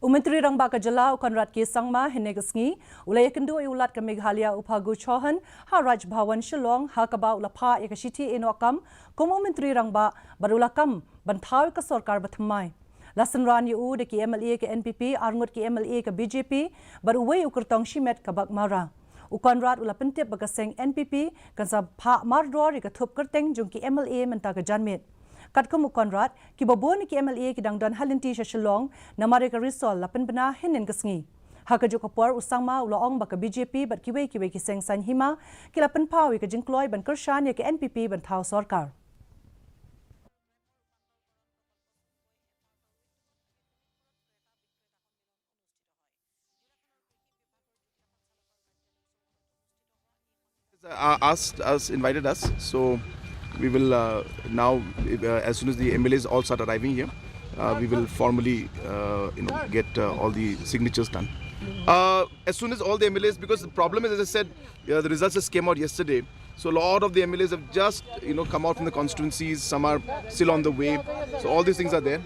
Myntri Rangbah ka Jylla Conrad ke Sangma Iehnoh Iakynduh ulat ka Meghalaya uphagu chohan ha Raj Bhawan Shillong ha kaba ula Phah ka Shithi Iehnoh kam kumu Myntri Rangbah barula kam banthau ka sarkar bathamai lasan ran yu de ki MLA ke NPP arngut ki MLA ka BJP baru wei ukurtong shimet ka bakmara Conrad ula pentip bagaseng NPP kan sa Phah mardor ka thup kerteng jung ki MLA menta ka janmet Katkamu Conrad, ki babon ki MLA ki dangdan halinti sa Shillong, namare ka risol lapan bana hinin kasngi. Haka jo kapor usangma ulaong baka BJP bat kiwe ki seng san hima, ki lapan pawi ka jingkloy ban kershan ya ki NPP ban thao sarkar. Invited us, so we will now, as soon as the MLAs all start arriving here, we will formally, get all the signatures done. As soon as all the MLAs, because the problem is, as I said, the results just came out yesterday. So a lot of the MLAs have just, come out from the constituencies. Some are still on the way. So all these things are there.